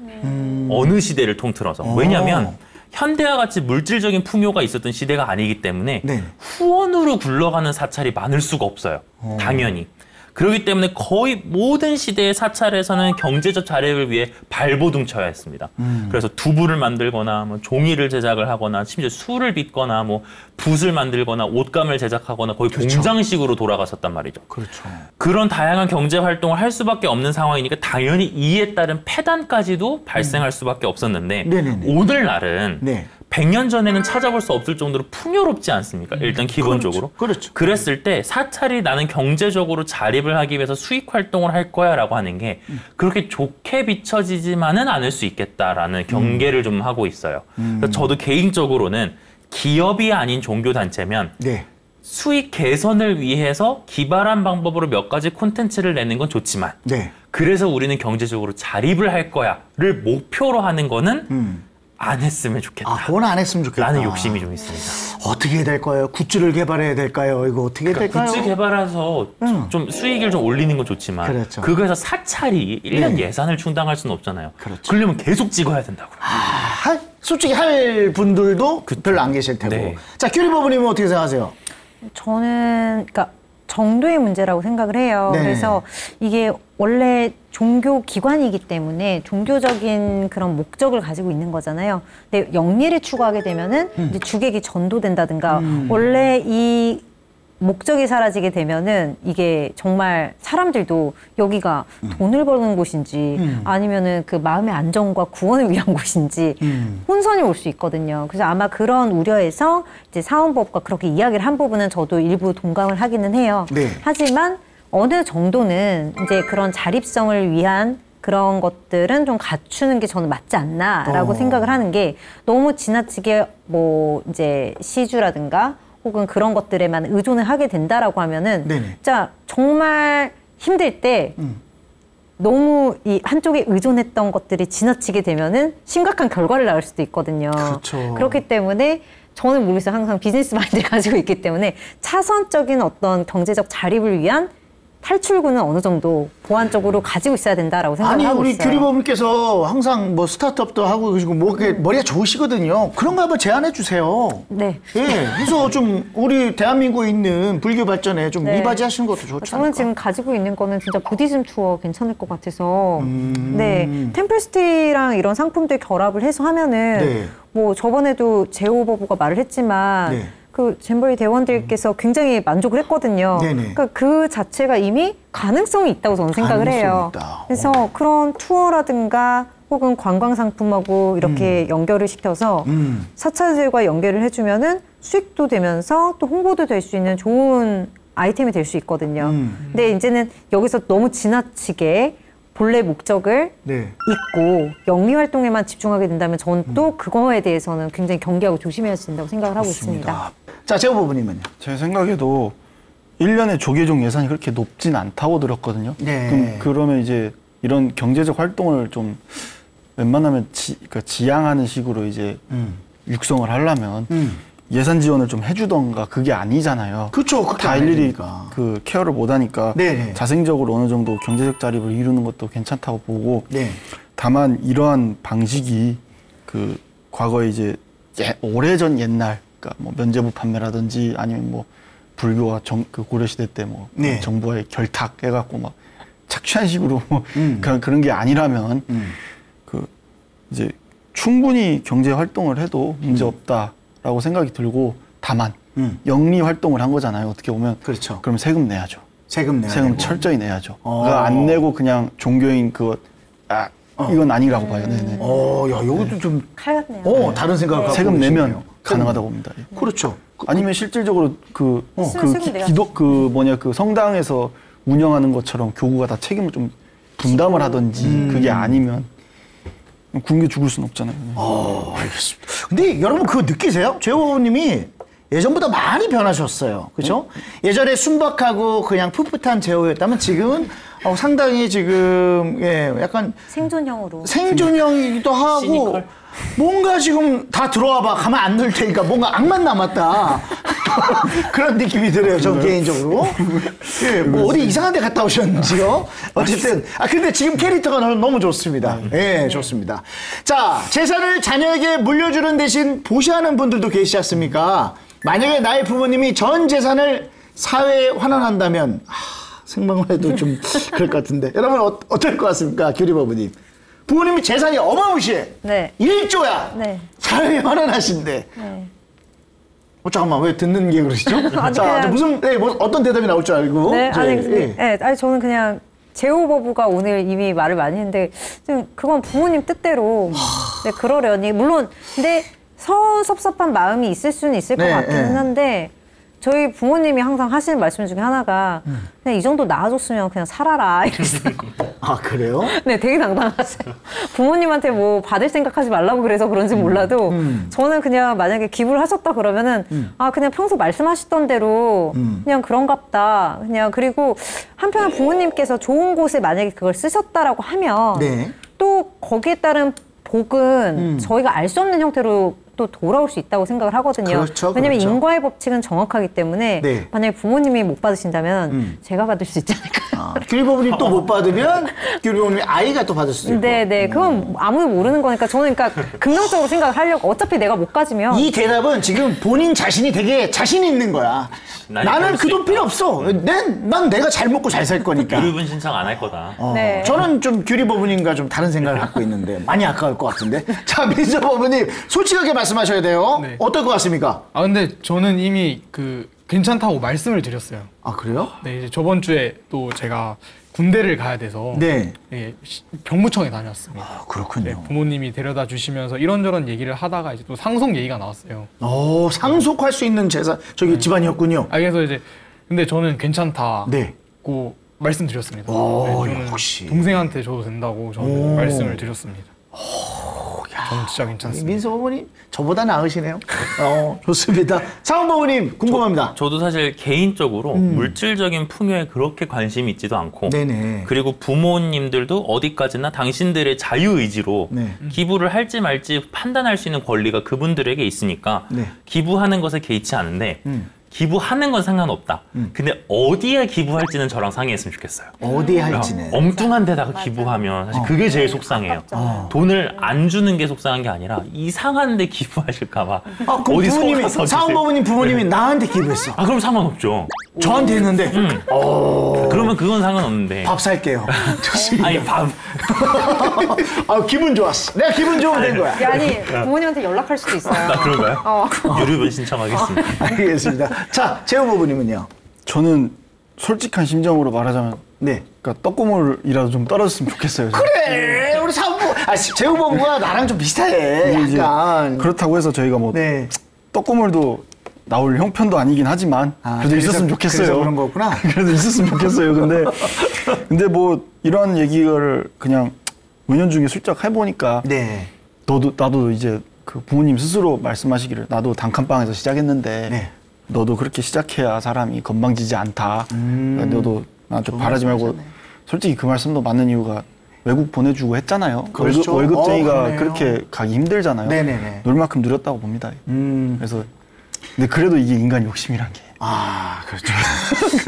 어느 시대를 통틀어서. 왜냐하면 현대와 같이 물질적인 풍요가 있었던 시대가 아니기 때문에 네. 후원으로 굴러가는 사찰이 많을 수가 없어요. 당연히. 그렇기 때문에 거의 모든 시대의 사찰에서는 경제적 자립을 위해 발버둥 쳐야 했습니다. 그래서 두부를 만들거나 뭐 종이를 제작을 하거나 심지어 술을 빚거나 뭐 붓을 만들거나 옷감을 제작하거나 거의 공장식으로 돌아갔었단 말이죠. 그렇죠. 그런 다양한 경제 활동을 할 수밖에 없는 상황이니까 당연히 이에 따른 폐단까지도 발생할 수밖에 없었는데 네네네. 오늘날은 네. 100년 전에는 찾아볼 수 없을 정도로 풍요롭지 않습니까? 일단 기본적으로. 그렇죠. 그랬을 때 사찰이 나는 경제적으로 자립을 하기 위해서 수익 활동을 할 거야 라고 하는 게 그렇게 좋게 비춰지지만은 않을 수 있겠다라는 경계를 좀 하고 있어요. 그래서 저도 개인적으로는 기업이 아닌 종교단체면 네. 수익 개선을 위해서 기발한 방법으로 몇 가지 콘텐츠를 내는 건 좋지만 네. 그래서 우리는 경제적으로 자립을 할 거야를 목표로 하는 거는 안 했으면 좋겠다. 그건 안 했으면 좋겠다. 라는 욕심이 좀 있습니다. 어떻게 해야 될까요? 굿즈를 개발해야 될까요? 이거 어떻게 해야 될까요? 굿즈 개발해서 좀 수익을 좀 올리는 건 좋지만 그렇죠. 그거에서 사찰이 1년 네. 예산을 충당할 수는 없잖아요. 그렇죠. 그러려면 계속 찍어야 된다고요. 솔직히 할 분들도 별로 안 계실 테고. 네. 자, 규리법원님은 어떻게 생각하세요? 저는 그러니까 정도의 문제라고 생각을 해요. 네. 그래서 이게 원래 종교 기관이기 때문에 종교적인 그런 목적을 가지고 있는 거잖아요. 근데 영리를 추구하게 되면은 이제 주객이 전도된다든가 원래 이 목적이 사라지게 되면은 이게 정말 사람들도 여기가 돈을 버는 곳인지 아니면은 그 마음의 안정과 구원을 위한 곳인지 혼선이 올 수 있거든요. 그래서 아마 그런 우려에서 이제 사원법과 그렇게 이야기를 한 부분은 저도 일부 동감을 하기는 해요. 네. 하지만 어느 정도는 이제 그런 자립성을 위한 그런 것들은 좀 갖추는 게 저는 맞지 않나라고 생각을 하는 게 너무 지나치게 뭐 이제 시주라든가 혹은 그런 것들에만 의존을 하게 된다라고 하면은 네네. 진짜 정말 힘들 때 너무 이 한쪽에 의존했던 것들이 지나치게 되면은 심각한 결과를 낳을 수도 있거든요. 그렇죠. 그렇기 때문에 저는 모르겠어요. 항상 비즈니스 마인드를 가지고 있기 때문에 차선적인 어떤 경제적 자립을 위한 탈출구는 어느 정도 보완적으로 가지고 있어야 된다라고 생각을 아니, 하고 우리 있어요. 규리법님께서 항상 뭐 스타트업도 하고 계시고 뭐 머리가 좋으시거든요. 그런 거 한번 제안해 주세요. 네. 예, 해서 좀 우리 대한민국에 있는 불교 발전에 좀 네. 이바지하시는 것도 좋지 저는 않을까? 지금 가지고 있는 거는 진짜 부디즘 투어 괜찮을 것 같아서 네 템플스테이랑 이런 상품들 결합을 해서 하면은 네. 뭐 저번에도 제오버부가 말을 했지만 네. 그 잼버리 대원들께서 굉장히 만족을 했거든요. 네네. 그러니까 그 자체가 이미 가능성이 있다고 저는 생각을 가능성이 해요. 있다. 그래서 그런 투어라든가 혹은 관광 상품하고 이렇게 연결을 시켜서 사찰들과 연결을 해주면은 수익도 되면서 또 홍보도 될 수 있는 좋은 아이템이 될 수 있거든요. 근데 이제는 여기서 너무 지나치게 본래 목적을 네. 잊고 영리 활동에만 집중하게 된다면 저는 또 그거에 대해서는 굉장히 경계하고 조심해야 된다고 생각을 하고 있습니다. 자, 제오버님은요? 제 생각에도 1년에 조계종 예산이 그렇게 높진 않다고 들었거든요. 네. 그러면 이제 이런 경제적 활동을 좀 웬만하면 지양하는 식으로 이제 육성을 하려면 예산 지원을 좀 해주던가 그게 아니잖아요. 그렇죠. 다 일일이 그 케어를 못하니까 네네. 자생적으로 어느 정도 경제적 자립을 이루는 것도 괜찮다고 보고 네. 다만 이러한 방식이 그 과거에 이제 오래전 옛날 그러니까 뭐 면제부 판매라든지 아니면 뭐 불교와 그 고려시대 때 뭐 네. 정부와의 결탁 해갖고 막 착취한 식으로 뭐 그런 게 아니라면 그 이제 충분히 경제 활동을 해도 문제 없다라고 생각이 들고 다만 영리 활동을 한 거잖아요. 어떻게 보면 그렇죠. 그럼 세금 내야죠. 세금 내야 세금 되고. 철저히 내야죠. 그러니까 안 내고 그냥 종교인 그거 이건 아니라고 봐요. 네네. 야, 이것도 좀 칼 같네요. 다른 생각을 갖고 세금 내면 계시네요. 가능하다고 봅니다. 예. 그렇죠. 아니면 실질적으로 그 세금 내야죠. 기도 그 뭐냐 그 성당에서 운영하는 것처럼 교구가 다 책임을 좀 분담을 하든지 그게 아니면 굶겨 죽을 수는 없잖아요. 알겠습니다. 근데 여러분 그거 느끼세요? 제호님이 예전보다 많이 변하셨어요. 그렇죠? 예전에 순박하고 그냥 풋풋한 제호였다면 지금은 상당히 지금 약간 생존형으로. 생존형이기도 하고 시니컬? 뭔가 지금 다 들어와봐 가만 안 둘 테니까 뭔가 악만 남았다 그런 느낌이 들어요. 저 개인적으로. 예, 뭐 어디 이상한 데 갔다 오셨는지요? 어쨌든 근데 지금 캐릭터가 너무 좋습니다. 예, 좋습니다. 자, 재산을 자녀에게 물려주는 대신 보시하는 분들도 계시지 않습니까? 만약에 나의 부모님이 전 재산을 사회에 환원한다면 생각만 해도 좀 그럴 것 같은데 여러분 어떨 것 같습니까? 규리버부님. 부모님이 재산이 어마무시해. 네. 1조야. 네. 사회에 환원하신대. 네. 잠깐만 왜 듣는 게 그러시죠? 아니, 자, 그냥- 무슨 뭐 어떤 대답이 나올 줄 알고. 네, 아니, 예. 아니 저는 그냥 제호버부가 오늘 이미 말을 많이 했는데 좀 그건 부모님 뜻대로 네, 그러려니 물론 근데 섭섭한 마음이 있을 수는 있을 것 네, 같기는 네. 한데 저희 부모님이 항상 하시는 말씀 중에 하나가 그냥 이 정도 낳아줬으면 그냥 살아라 이러시는 거예요. 아, 그래요? 네, 되게 당당하세요. 부모님한테 뭐 받을 생각하지 말라고 그래서 그런지 몰라도 저는 그냥 만약에 기부를 하셨다 그러면은 그냥 평소 말씀하시던 대로 그냥 그런갑다. 그냥 그리고 한편으로 부모님께서 좋은 곳에 만약에 그걸 쓰셨다라고 하면 네. 또 거기에 따른 복은 저희가 알 수 없는 형태로 또 돌아올 수 있다고 생각을 하거든요. 그렇죠, 왜냐면 그렇죠. 인과의 법칙은 정확하기 때문에 네. 만약에 부모님이 못 받으신다면 제가 받을 수 있지 않을까요? 규리버부님 또 못 받으면 규리버부님 아이가 또 받을 수도 있고. 네. 그건 아무도 모르는 거니까 저는 그러니까 긍정적으로 생각을 하려고 어차피 내가 못 가지면 이 대답은 지금 본인 자신이 되게 자신 있는 거야. 난 나는 그럴 그 수 돈 있다. 필요 없어. 난 내가 잘 먹고 잘 살 거니까. 유류분 신청 안 할 거다. 네. 저는 좀 규리버부님과 좀 다른 생각을 갖고 있는데 많이 아까울 것 같은데. 자, 민서버부님 솔직하게 말씀하셔야 돼요. 네. 어떨 것 같습니까? 근데 저는 이미 괜찮다고 말씀을 드렸어요. 아, 그래요? 네, 이제 저번 주에 또 제가 군대를 가야 돼서 네. 병무청에 다녔습니다. 그렇군요. 네, 부모님이 데려다 주시면서 이런저런 얘기를 하다가 이제 또 상속 얘기가 나왔어요. 상속할 수 있는 재산 집안이었군요. 그래서 이제 근데 저는 괜찮다고 네. 말씀드렸습니다. 오, 저는 역시. 동생한테 줘도 된다고 저는 말씀을 드렸습니다. 저는 진짜 괜찮습니다. 민서버부님 저보다 나으시네요. 좋습니다. 상원버부님 궁금합니다. 저도 사실 개인적으로 물질적인 풍요에 그렇게 관심이 있지도 않고 네네. 그리고 부모님들도 어디까지나 당신들의 자유의지로 네. 기부를 할지 말지 판단할 수 있는 권리가 그분들에게 있으니까 네. 기부하는 것에 개의치 않은데 기부하는 건 상관없다. 근데 어디에 기부할지는 저랑 상의했으면 좋겠어요. 어디에 할지는. 엉뚱한 데다가 기부하면 사실 그게 제일 속상해요. 돈을 안 주는 게 속상한 게 아니라 이상한 데 기부하실까 봐. 그럼 어디 부모님이, 속아서 상원버부님 부모님이 나한테 기부했어. 그럼 상관없죠. 저한테 했는데 그러면 그건 상관없는데. 밥 살게요. 좋습니다. 아니 밥. 기분 좋았어. 내가 기분 좋으면 된 거야. 아니 부모님한테 연락할 수도 있어요. 나 그런가요? 유류분 신청하겠습니다. 알겠습니다. 자, 재호버부님은요? 저는 솔직한 심정으로 말하자면 네. 그러니까 떡고물이라도 좀 떨어졌으면 좋겠어요. 저는. 그래, 우리 재호버부가 나랑 좀 비슷해. 이제 약간. 그렇다고 해서 저희가 뭐 네. 떡고물도 나올 형편도 아니긴 하지만 그래도 있었으면 좋겠어요. 그래서 그런 거구나. 그래도 있었으면 좋겠어요. 근데 뭐 이런 얘기를 그냥 은연중에 슬쩍 해보니까 네. 나도 이제 그 부모님 스스로 말씀하시기를 나도 단칸방에서 시작했는데 네. 너도 그렇게 시작해야 사람이 건방지지 않다. 그러니까 너도 나한테 바라지 말고 솔직히 그 말씀도 맞는 이유가 외국 보내주고 했잖아요. 그렇죠. 월급쟁이가 그러네요. 그렇게 가기 힘들잖아요. 네네네. 놀 만큼 누렸다고 봅니다. 그래서 근데 그래도 이게 인간 욕심이란 게. 그렇죠.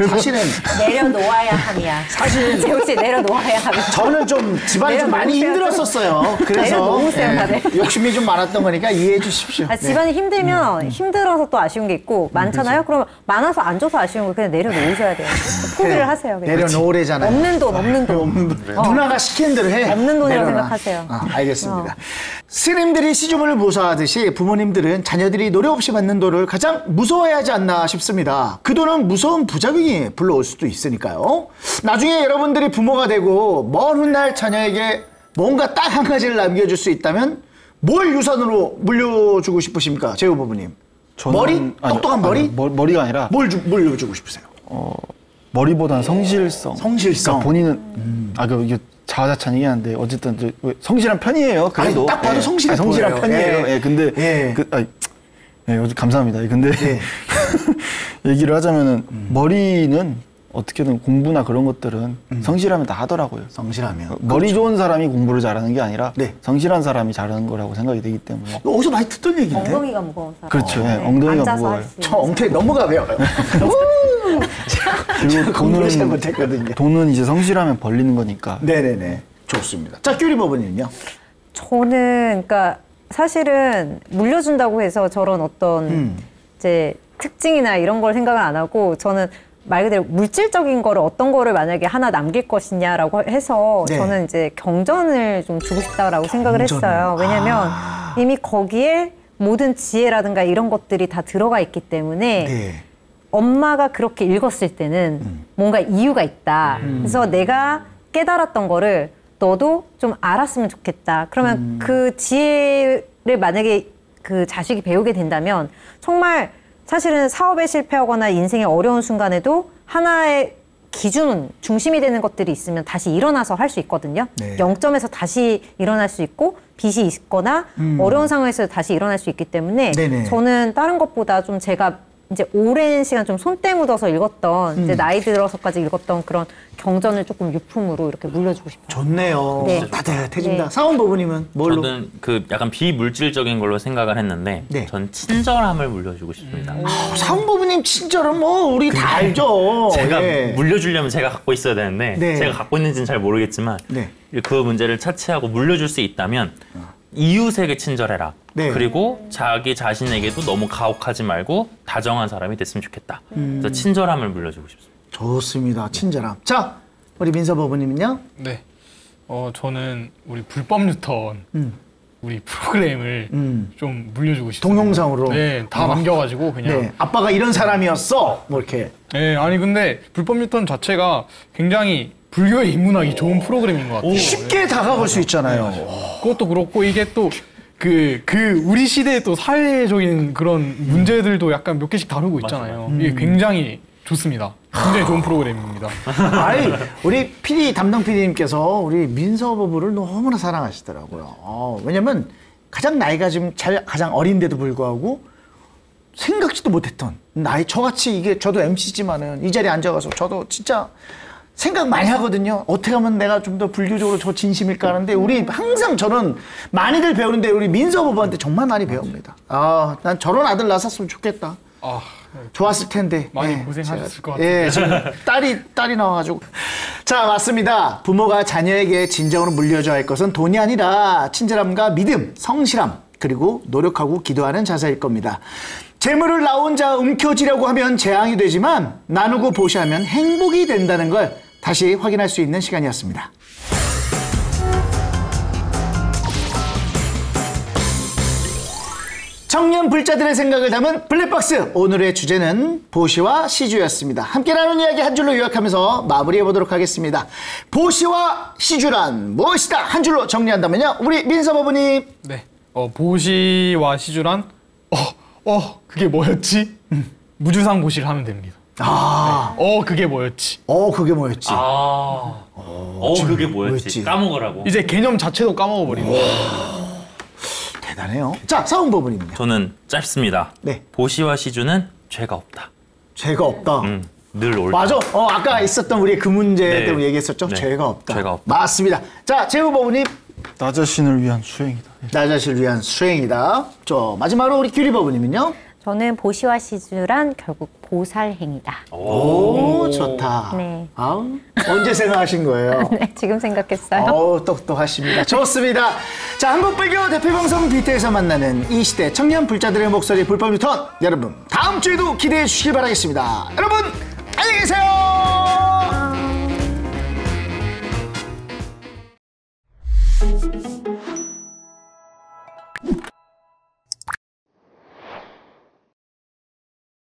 사실은 내려놓아야 함이야. 사실 재욱 씨 내려놓아야 함. 저는 좀 집안이 좀 많이 내려놓으세요. 힘들었었어요. 그래서 내려놓으세요, 다들. 욕심이 좀 많았던 거니까 이해해 주십시오. 집안이 힘들면 힘들어서 또 아쉬운 게 있고 많잖아요. 그러면 많아서 안 줘서 아쉬운 거 그냥 내려놓으셔야 돼요. 포기를 하세요. 그냥. 내려놓으래잖아요. 없는 돈. 누나가 시키는 대로 해. 없는 돈이라고 내려놔. 생각하세요. 알겠습니다. 스님들이 시주문을 모사하듯이 부모님들은 자녀들이 노력 없이 받는 돈을 가장 무서워해야 하지 않나 싶습니다. 그 돈은 무서운 부작용이 불러올 수도 있으니까요. 나중에 여러분들이 부모가 되고 먼 훗날 자녀에게 뭔가 딱 한 가지를 남겨줄 수 있다면 뭘 유산으로 물려주고 싶으십니까? 재우 부부님. 머리? 똑똑한 머리? 머리가 아니라 뭘 물려주고 싶으세요? 머리보다는 성실성. 성실성. 그러니까 본인은 이게 자화자찬 얘기하는데 어쨌든 성실한 편이에요. 그래도 아니, 딱 봐도 성실해 성실한 보여요. 편이에요. 예. 근데 감사합니다. 근데 얘기를 하자면은 머리는 어떻게든 공부나 그런 것들은 성실하면 다 하더라고요. 성실하면. 머리 좋은 사람이 공부를 잘하는 게 아니라 네. 성실한 사람이 잘하는 거라고 생각이 되기 때문에. 어디서 많이 듣던 얘기인데? 엉덩이가 무거운 사람. 그렇죠. 엉덩이가 앉아서 무거워요. 할 수 있는. 저 엉덩이 너무 가벼워요. 그리고 공부를 잘 못했거든요. 돈은 이제 성실하면 벌리는 거니까. 네네네. 좋습니다. 자, 규리 법원님은요? 저는 그러니까 사실은 물려준다고 해서 저런 어떤 이제 특징이나 이런 걸 생각을 안 하고 저는 말 그대로 물질적인 거를 어떤 거를 만약에 하나 남길 것이냐라고 해서 네. 저는 이제 경전을 좀 주고 싶다라고 생각을 경전을. 했어요. 왜냐면 이미 거기에 모든 지혜라든가 이런 것들이 다 들어가 있기 때문에 네. 엄마가 그렇게 읽었을 때는 뭔가 이유가 있다. 그래서 내가 깨달았던 거를 너도 좀 알았으면 좋겠다. 그러면 그 지혜를 만약에 그 자식이 배우게 된다면 정말 사실은 사업에 실패하거나 인생의 어려운 순간에도 하나의 기준, 중심이 되는 것들이 있으면 다시 일어나서 할 수 있거든요. 네. 0점에서 다시 일어날 수 있고 빚이 있거나 어려운 상황에서 다시 일어날 수 있기 때문에 네네. 저는 다른 것보다 좀 제가 이제 오랜 시간 좀 손때 묻어서 읽었던 이제 나이 들어서까지 읽었던 그런 경전을 조금 유품으로 이렇게 물려주고 싶어요. 좋네요. 네. 따뜻해집니다. 네. 사원 법원님은 뭘로? 저는 그 약간 비물질적인 걸로 생각을 했는데 네. 전 친절함을 물려주고 싶습니다. 사원 법원님 친절은 뭐 우리 다 알죠. 제가 예. 물려주려면 제가 갖고 있어야 되는데 네. 제가 갖고 있는지는 잘 모르겠지만 네. 그 문제를 차치하고 물려줄 수 있다면 이웃에게 친절해라. 네. 그리고 자기 자신에게도 너무 가혹하지 말고 다정한 사람이 됐으면 좋겠다. 그래서 친절함을 물려주고 싶습니다. 좋습니다. 친절함. 자, 우리 민서 법원님은요? 네. 저는 우리 불법 유턴 우리 프로그램을 좀 물려주고 싶어요. 동영상으로? 네, 다 남겨가지고 그냥. 네. 아빠가 이런 사람이었어. 뭐 이렇게. 네, 아니 근데 불법 유턴 자체가 굉장히 불교에 입문하기 좋은 프로그램인 것 같아요. 쉽게 다가갈 수 있잖아요. 그것도 그렇고 이게 또 우리 시대의 또 사회적인 그런 문제들도 약간 몇 개씩 다루고 있잖아요. 이게 굉장히 좋습니다. 굉장히 좋은 프로그램입니다. 아니, 우리 PD, 담당 PD님께서 우리 민서 부부를 너무나 사랑하시더라고요. 왜냐면 가장 나이가 지금 가장 어린데도 불구하고 생각지도 못했던 나이, 저같이 이게 저도 MC지만은 이 자리에 앉아가서 저도 진짜 생각 많이 하거든요. 어떻게 하면 내가 좀 더 불교적으로 저 진심일까 하는데 우리 항상 저는 많이들 배우는데 우리 민서 부부한테 정말 많이 배웁니다. 난 저런 아들 낳았으면 좋겠다. 좋았을 텐데. 많이 고생하셨을 것 같아요. 예, 지금 딸이 나와가지고. 자, 맞습니다. 부모가 자녀에게 진정으로 물려줘야 할 것은 돈이 아니라 친절함과 믿음, 성실함, 그리고 노력하고 기도하는 자세일 겁니다. 재물을 나 혼자 움켜쥐려고 하면 재앙이 되지만 나누고 보시하면 행복이 된다는 걸 다시 확인할 수 있는 시간이었습니다. 청년 불자들의 생각을 담은 블랙박스, 오늘의 주제는 보시와 시주였습니다. 함께 나눈 이야기 한 줄로 요약하면서 마무리해보도록 하겠습니다. 보시와 시주란 무엇이다? 한 줄로 정리한다면요, 우리 민서 법원님. 네. 보시와 시주란 그게 뭐였지? 무주상 보시를 하면 됩니다. 그게 뭐였지? 그게 뭐였지? 그게 뭐였지? 뭐였지? 까먹으라고. 이제 개념 자체도 까먹어버리는 거예요. 대단해요. 자, 사원 법원입니다. 저는 짧습니다. 네. 보시와 시주는 죄가 없다. 죄가 없다. 늘 옳다. 맞아. 아까 있었던 우리 그 문제 네. 때문에 얘기했었죠. 네. 죄가 없다. 죄가 없다. 맞습니다. 자, 재우 법원님. 나 자신을 위한 수행이다. 나 자신을 위한 수행이다. 마지막으로 우리 규리 법원님은요? 저는 보시와 시주란 결국 보살행이다. 오, 좋다. 네. 아우, 언제 생각하신 거예요? 네, 지금 생각했어요. 어우, 똑똑하십니다. 좋습니다. 자, 한국불교 대표방송 BT에서 만나는 이 시대 청년 불자들의 목소리 불법 유턴. 여러분, 다음 주에도 기대해 주시기 바라겠습니다. 여러분, 안녕히 계세요!